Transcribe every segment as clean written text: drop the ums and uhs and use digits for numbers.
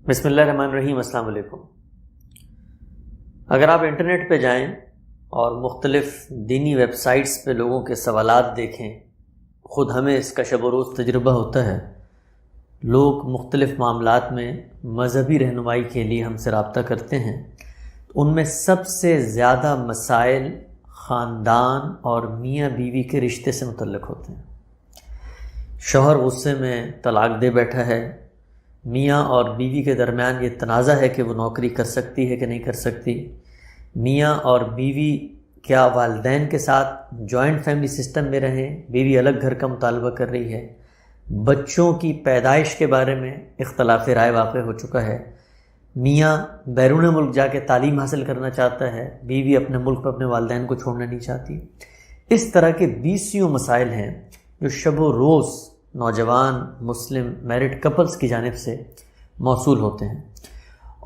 بسم اللہ الرحمن الرحیم۔ السلام علیکم۔ اگر آپ انٹرنیٹ پہ جائیں اور مختلف دینی ویب سائٹس پہ لوگوں کے سوالات دیکھیں، خود ہمیں اس کا شب و روز تجربہ ہوتا ہے، لوگ مختلف معاملات میں مذہبی رہنمائی کے لیے ہم سے رابطہ کرتے ہیں، ان میں سب سے زیادہ مسائل خاندان اور میاں بیوی کے رشتے سے متعلق ہوتے ہیں۔ شوہر غصے میں طلاق دے بیٹھا ہے، میاں اور بیوی کے درمیان یہ تنازع ہے کہ وہ نوکری کر سکتی ہے کہ نہیں کر سکتی، میاں اور بیوی کیا والدین کے ساتھ جوائنٹ فیملی سسٹم میں رہیں، بیوی الگ گھر کا مطالبہ کر رہی ہے، بچوں کی پیدائش کے بارے میں اختلاف رائے واقع ہو چکا ہے، میاں بیرون ملک جا کے تعلیم حاصل کرنا چاہتا ہے، بیوی اپنے ملک پر اپنے والدین کو چھوڑنا نہیں چاہتی۔ اس طرح کے 20 مسائل ہیں جو شب و روز نوجوان مسلم میرڈ کپلز کی جانب سے موصول ہوتے ہیں،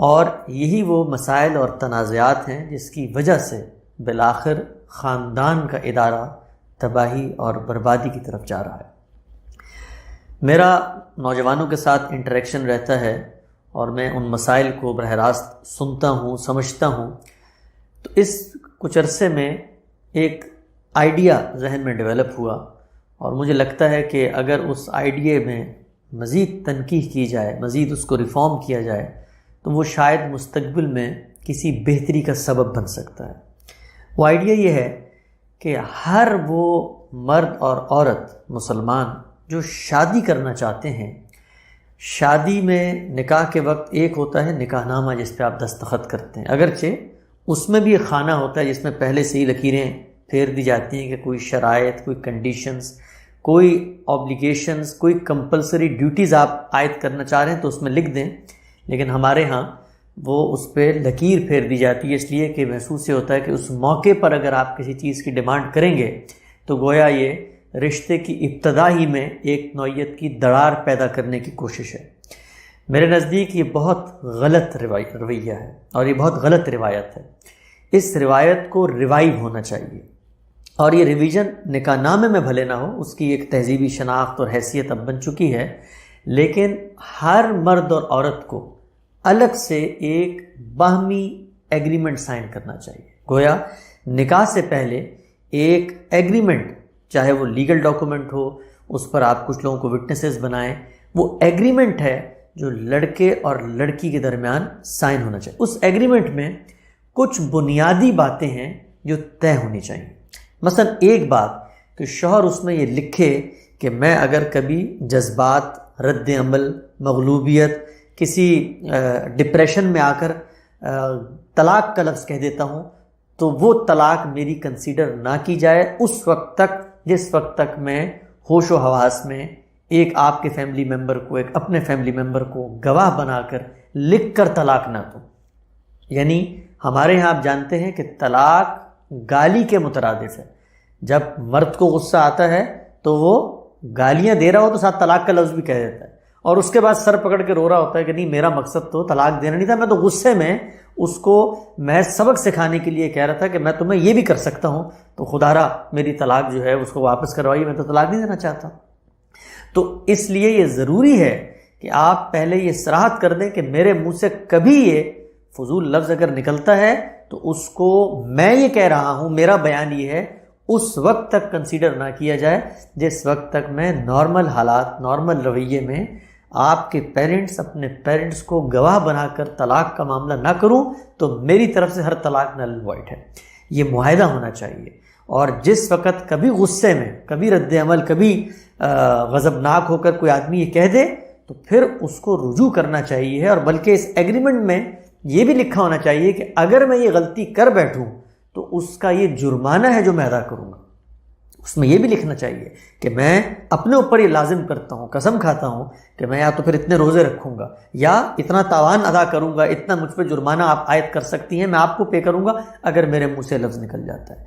اور یہی وہ مسائل اور تنازعات ہیں جس کی وجہ سے بالآخر خاندان کا ادارہ تباہی اور بربادی کی طرف جا رہا ہے۔ میرا نوجوانوں کے ساتھ انٹریکشن رہتا ہے اور میں ان مسائل کو براہ راست سنتا ہوں، سمجھتا ہوں، تو اس کچھ عرصے میں ایک آئیڈیا ذہن میں ڈیولپ ہوا، اور مجھے لگتا ہے کہ اگر اس آئیڈیا میں مزید تنقیح کی جائے، مزید اس کو ریفارم کیا جائے، تو وہ شاید مستقبل میں کسی بہتری کا سبب بن سکتا ہے۔ وہ آئیڈیا یہ ہے کہ ہر وہ مرد اور عورت مسلمان جو شادی کرنا چاہتے ہیں، شادی میں نکاح کے وقت ایک ہوتا ہے نکاح نامہ جس پہ آپ دستخط کرتے ہیں، اگرچہ اس میں بھی ایک خانہ ہوتا ہے جس میں پہلے سے ہی لکیریں پھیر دی جاتی ہیں کہ کوئی شرائط، کوئی کنڈیشنز، کوئی آبلیگیشنز، کوئی کمپلسری ڈیوٹیز آپ عائد کرنا چاہ رہے ہیں تو اس میں لکھ دیں، لیکن ہمارے ہاں وہ اس پہ لکیر پھیر دی جاتی ہے، اس لیے کہ محسوس یہ ہوتا ہے کہ اس موقع پر اگر آپ کسی چیز کی ڈیمانڈ کریں گے تو گویا یہ رشتے کی ابتدا ہی میں ایک نوعیت کی دراڑ پیدا کرنے کی کوشش ہے۔ میرے نزدیک یہ بہت غلط رویہ ہے اور یہ بہت غلط روایت ہے۔ اس روایت کو ریوائیو ہونا چاہیے، اور یہ ریویژن نکاح نامے میں بھلے نہ ہو، اس کی ایک تہذیبی شناخت اور حیثیت اب بن چکی ہے، لیکن ہر مرد اور عورت کو الگ سے ایک باہمی ایگریمنٹ سائن کرنا چاہیے۔ گویا نکاح سے پہلے ایک ایگریمنٹ، چاہے وہ لیگل ڈاکومنٹ ہو، اس پر آپ کچھ لوگوں کو وٹنسز بنائیں، وہ ایگریمنٹ ہے جو لڑکے اور لڑکی کے درمیان سائن ہونا چاہیے۔ اس ایگریمنٹ میں کچھ بنیادی باتیں ہیں جو طے ہونی چاہیے۔ مثلا ایک بات کہ شوہر اس میں یہ لکھے کہ میں اگر کبھی جذبات، رد عمل، مغلوبیت، کسی ڈپریشن میں آ کر طلاق کا لفظ کہہ دیتا ہوں تو وہ طلاق میری کنسیڈر نہ کی جائے اس وقت تک جس وقت تک میں ہوش و حواس میں ایک آپ کے فیملی ممبر کو، ایک اپنے فیملی ممبر کو گواہ بنا کر لکھ کر طلاق نہ دوں۔ یعنی ہمارے ہاں آپ جانتے ہیں کہ طلاق گالی کے مترادف ہے۔ جب مرد کو غصہ آتا ہے تو وہ گالیاں دے رہا ہو تو ساتھ طلاق کا لفظ بھی کہہ دیتا ہے، اور اس کے بعد سر پکڑ کے رو رہا ہوتا ہے کہ نہیں، میرا مقصد تو طلاق دینا نہیں تھا، میں تو غصے میں اس کو میں سبق سکھانے کے لیے کہہ رہا تھا کہ میں تمہیں یہ بھی کر سکتا ہوں، تو خدا را میری طلاق جو ہے اس کو واپس کروائیے، میں تو طلاق نہیں دینا چاہتا۔ تو اس لیے یہ ضروری ہے کہ آپ پہلے یہ صراحت کر دیں کہ میرے منہ سے کبھی یہ فضول لفظ اگر نکلتا ہے تو اس کو میں یہ کہہ رہا ہوں، میرا بیان یہ ہے، اس وقت تک کنسیڈر نہ کیا جائے جس وقت تک میں نارمل حالات، نارمل رویے میں آپ کے پیرنٹس اپنے پیرنٹس کو گواہ بنا کر طلاق کا معاملہ نہ کروں تو میری طرف سے ہر طلاق نل وائٹ ہے۔ یہ معاہدہ ہونا چاہیے، اور جس وقت کبھی غصے میں، کبھی رد عمل، کبھی غضبناک ہو کر کوئی آدمی یہ کہہ دے تو پھر اس کو رجوع کرنا چاہیے، اور بلکہ اس ایگریمنٹ میں یہ بھی لکھا ہونا چاہیے کہ اگر میں یہ غلطی کر بیٹھوں تو اس کا یہ جرمانہ ہے جو میں ادا کروں گا۔ اس میں یہ بھی لکھنا چاہیے کہ میں اپنے اوپر یہ لازم کرتا ہوں، قسم کھاتا ہوں کہ میں یا تو پھر اتنے روزے رکھوں گا، یا اتنا تاوان ادا کروں گا، اتنا مجھ پہ جرمانہ آپ عائد کر سکتی ہیں، میں آپ کو پے کروں گا اگر میرے منہ سے لفظ نکل جاتا ہے۔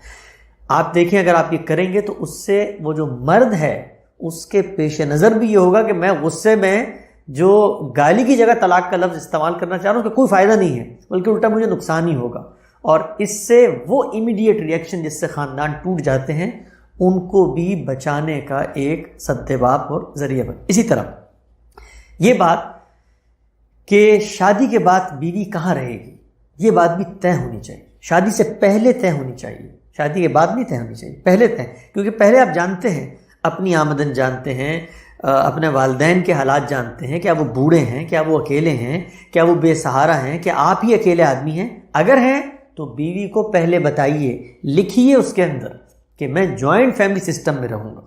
آپ دیکھیں اگر آپ یہ کریں گے تو اس سے وہ جو مرد ہے اس کے پیش نظر بھی یہ ہوگا کہ میں غصے میں جو گالی کی جگہ طلاق کا لفظ استعمال کرنا چاہ رہا ہوں کہ کوئی فائدہ نہیں ہے، بلکہ الٹا مجھے نقصان ہی ہوگا، اور اس سے وہ امیڈیٹ ریئیکشن جس سے خاندان ٹوٹ جاتے ہیں ان کو بھی بچانے کا ایک سد باب اور ذریعہ بن۔ اسی طرح یہ بات کہ شادی کے بعد بیوی کہاں رہے گی، یہ بات بھی طے ہونی چاہیے، شادی سے پہلے طے ہونی چاہیے، شادی کے بعد نہیں طے ہونی چاہیے، پہلے طے، کیونکہ پہلے آپ جانتے ہیں، اپنی آمدن جانتے ہیں، اپنے والدین کے حالات جانتے ہیں، کیا وہ بوڑھے ہیں، کیا وہ اکیلے ہیں، کیا وہ بے سہارا ہیں، کیا آپ ہی اکیلے آدمی ہیں، اگر ہیں تو بیوی کو پہلے بتائیے، لکھیے اس کے اندر کہ میں جوائنٹ فیملی سسٹم میں رہوں گا۔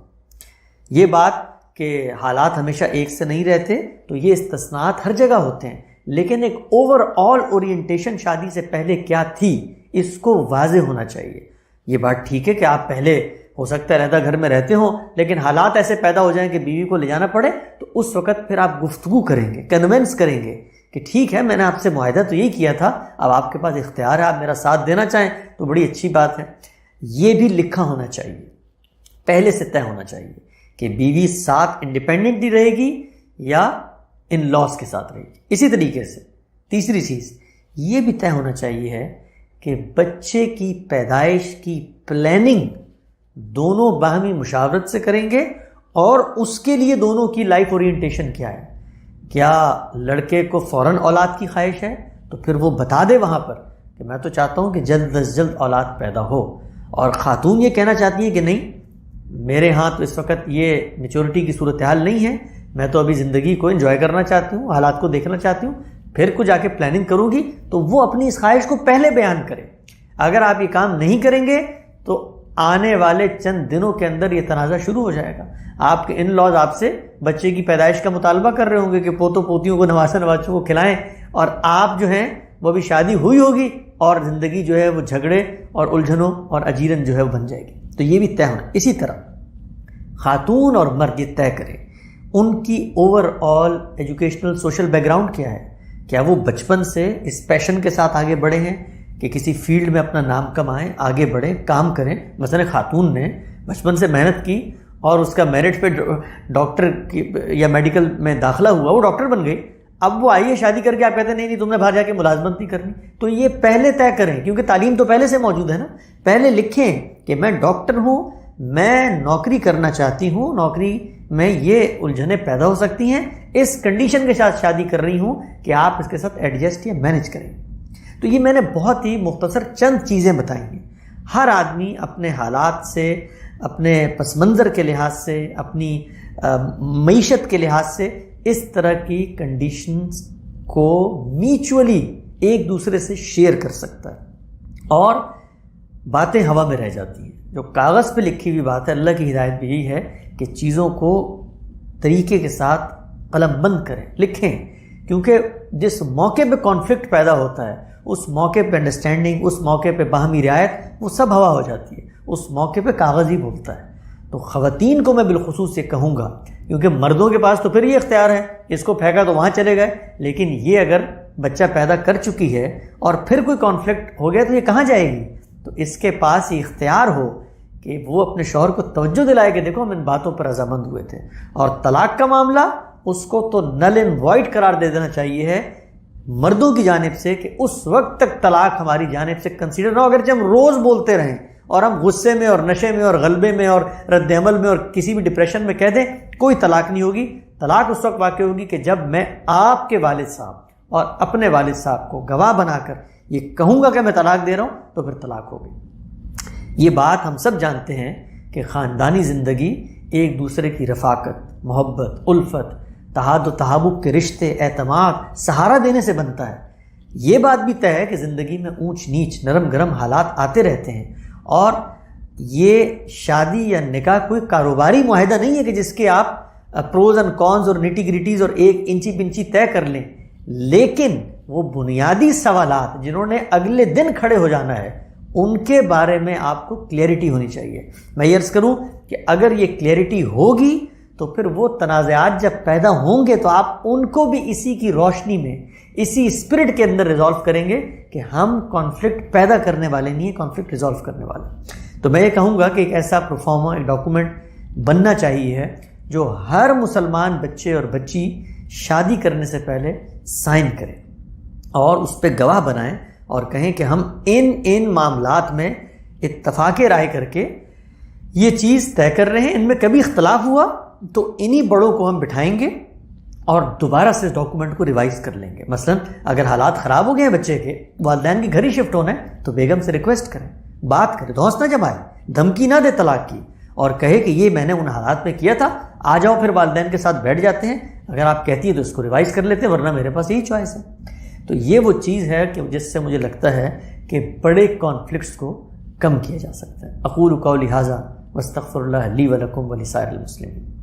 یہ بات کہ حالات ہمیشہ ایک سے نہیں رہتے، تو یہ استثناءات ہر جگہ ہوتے ہیں، لیکن ایک اوور آل اورینٹیشن شادی سے پہلے کیا تھی، اس کو واضح ہونا چاہیے۔ یہ بات ٹھیک ہے کہ آپ پہلے ہو سکتا ہے علیحدہ گھر میں رہتے ہوں، لیکن حالات ایسے پیدا ہو جائیں کہ بیوی کو لے جانا پڑے، تو اس وقت پھر آپ گفتگو کریں گے، کنونس کریں گے کہ ٹھیک ہے، میں نے آپ سے معاہدہ تو یہی کیا تھا، اب آپ کے پاس اختیار ہے، آپ میرا ساتھ دینا چاہیں تو بڑی اچھی بات ہے۔ یہ بھی لکھا ہونا چاہیے، پہلے سے طے ہونا چاہیے کہ بیوی ساتھ انڈیپینڈنٹلی رہے گی یا ان لاس کے ساتھ رہے گی۔ اسی طریقے سے تیسری چیز یہ بھی طے ہونا چاہیے ہے کہ بچے کی پیدائش کی پلاننگ دونوں باہمی مشاورت سے کریں گے، اور اس کے لیے دونوں کی لائف اورینٹیشن کیا ہے۔ کیا لڑکے کو فوراً اولاد کی خواہش ہے تو پھر وہ بتا دے وہاں پر کہ میں تو چاہتا ہوں کہ جلد از جلد اولاد پیدا ہو، اور خاتون یہ کہنا چاہتی ہے کہ نہیں، میرے ہاں تو اس وقت یہ میچورٹی کی صورتحال نہیں ہے، میں تو ابھی زندگی کو انجوائے کرنا چاہتی ہوں، حالات کو دیکھنا چاہتی ہوں، پھر کو جا کے پلاننگ کروں گی، تو وہ اپنی اس خواہش کو پہلے بیان کرے۔ اگر آپ یہ کام نہیں کریں گے تو آنے والے چند دنوں کے اندر یہ تنازع شروع ہو جائے گا۔ آپ کے ان لاز آپ سے بچے کی پیدائش کا مطالبہ کر رہے ہوں گے کہ پوتوں پوتیوں کو، نواسے نواسوں کو کھلائیں، اور آپ جو ہیں وہ بھی شادی ہوئی ہوگی اور زندگی جو ہے وہ جھگڑے اور الجھنوں اور اجیرن جو ہے وہ بن جائے گی۔ تو یہ بھی طے ہونا۔ اسی طرح خاتون اور مرد یہ طے کریں ان کی over all educational social back ground کیا ہے، کیا وہ بچپن سے اس پیشن کے ساتھ آگے بڑھے ہیں کہ کسی فیلڈ میں اپنا نام کمائیں، آگے بڑھیں، کام کریں۔ مثلا خاتون نے بچپن سے محنت کی اور اس کا میرٹ پہ ڈاکٹر کی یا میڈیکل میں داخلہ ہوا، وہ ڈاکٹر بن گئی، اب وہ آئیے شادی کر کے آپ کہتے ہیں نہیں تم نے باہر جا کے ملازمت نہیں کرنی، تو یہ پہلے طے کریں، کیونکہ تعلیم تو پہلے سے موجود ہے نا۔ پہلے لکھیں کہ میں ڈاکٹر ہوں، میں نوکری کرنا چاہتی ہوں، نوکری میں یہ الجھنیں پیدا ہو سکتی ہیں، اس کنڈیشن کے ساتھ شادی کر رہی ہوں کہ آپ اس کے ساتھ ایڈجسٹ یا مینج کریں۔ تو یہ میں نے بہت ہی مختصر چند چیزیں بتائی ہیں۔ ہر آدمی اپنے حالات سے، اپنے پس منظر کے لحاظ سے، اپنی معیشت کے لحاظ سے اس طرح کی کنڈیشنز کو میچولی ایک دوسرے سے شیئر کر سکتا ہے، اور باتیں ہوا میں رہ جاتی ہیں۔ جو کاغذ پہ لکھی ہوئی بات ہے، اللہ کی ہدایت بھی یہی ہے کہ چیزوں کو طریقے کے ساتھ قلم بند کریں، لکھیں، کیونکہ جس موقع پہ کانفلکٹ پیدا ہوتا ہے، اس موقع پہ انڈرسٹینڈنگ، اس موقع پہ باہمی رعایت، وہ سب ہوا ہو جاتی ہے، اس موقع پہ کاغذ ہی بولتا ہے۔ تو خواتین کو میں بالخصوص یہ کہوں گا، کیونکہ مردوں کے پاس تو پھر یہ اختیار ہے، اس کو پھینکا تو وہاں چلے گئے، لیکن یہ اگر بچہ پیدا کر چکی ہے اور پھر کوئی کانفلکٹ ہو گیا تو یہ کہاں جائے گی؟ تو اس کے پاس یہ اختیار ہو کہ وہ اپنے شوہر کو توجہ دلائے کہ دیکھو ہم ان باتوں پر رضامند ہوئے تھے۔ اور طلاق کا معاملہ، اس کو تو نل اینڈ وائڈ قرار دے دینا چاہیے ہے مردوں کی جانب سے، کہ اس وقت تک طلاق ہماری جانب سے کنسیڈر نہ ہو، اگرچہ ہم روز بولتے رہیں اور ہم غصے میں اور نشے میں اور غلبے میں اور رد عمل میں اور کسی بھی ڈپریشن میں کہہ دیں کوئی طلاق نہیں ہوگی۔ طلاق اس وقت واقع ہوگی کہ جب میں آپ کے والد صاحب اور اپنے والد صاحب کو گواہ بنا کر یہ کہوں گا کہ میں طلاق دے رہا ہوں، تو پھر طلاق ہوگی۔ یہ بات ہم سب جانتے ہیں کہ خاندانی زندگی ایک دوسرے کی رفاقت، محبت، الفت، تحاد و تحابب کے رشتے، اعتماد، سہارا دینے سے بنتا ہے۔ یہ بات بھی طے ہے کہ زندگی میں اونچ نیچ، نرم گرم حالات آتے رہتے ہیں، اور یہ شادی یا نکاح کوئی کاروباری معاہدہ نہیں ہے کہ جس کے آپ پروز اینڈ کونز اور نیٹی گریٹیز اور ایک انچی پنچی طے کر لیں، لیکن وہ بنیادی سوالات جنہوں نے اگلے دن کھڑے ہو جانا ہے، ان کے بارے میں آپ کو کلیئرٹی ہونی چاہیے۔ میں یہ عرض کروں کہ اگر یہ کلیئرٹی ہوگی تو پھر وہ تنازعات جب پیدا ہوں گے تو آپ ان کو بھی اسی کی روشنی میں، اسی اسپرٹ کے اندر ریزالو کریں گے کہ ہم کانفلکٹ پیدا کرنے والے نہیں ہیں، کانفلکٹ ریزالو کرنے والے۔ تو میں یہ کہوں گا کہ ایک ایسا پروفارما، ایک ڈاکومنٹ بننا چاہیے ہے جو ہر مسلمان بچے اور بچی شادی کرنے سے پہلے سائن کریں اور اس پہ گواہ بنائیں اور کہیں کہ ہم ان معاملات میں اتفاق رائے کر کے یہ چیز طے کر رہے ہیں، ان میں کبھی اختلاف ہوا تو انہی بڑوں کو ہم بٹھائیں گے اور دوبارہ سے اس ڈاکومنٹ کو ریوائز کر لیں گے. مثلا اگر حالات خراب ہو گئے ہیں بچے کے، والدین کے گھر ہی شفٹ ہونا ہے، تو بیگم سے ریکویسٹ کریں، بات کریں، دھونس نہ جمائے، دھمکی نہ دے طلاق کی، اور کہے کہ یہ میں نے ان حالات میں کیا تھا، آ جاؤ. پھر والدین کے ساتھ بیٹھ جاتے ہیں، اگر آپ کہتی ہیں تو اس کو ریوائز کر لیتے ہیں، ورنہ میرے پاس یہی چوائس ہے. تو یہ وہ چیز ہے کہ جس سے مجھے لگتا ہے کہ بڑے کانفلکٹس کو کم کیا جا سکتا ہے. اقول قولی ھذا واستغفر اللہ لی ولکم ولسائر المسلمین.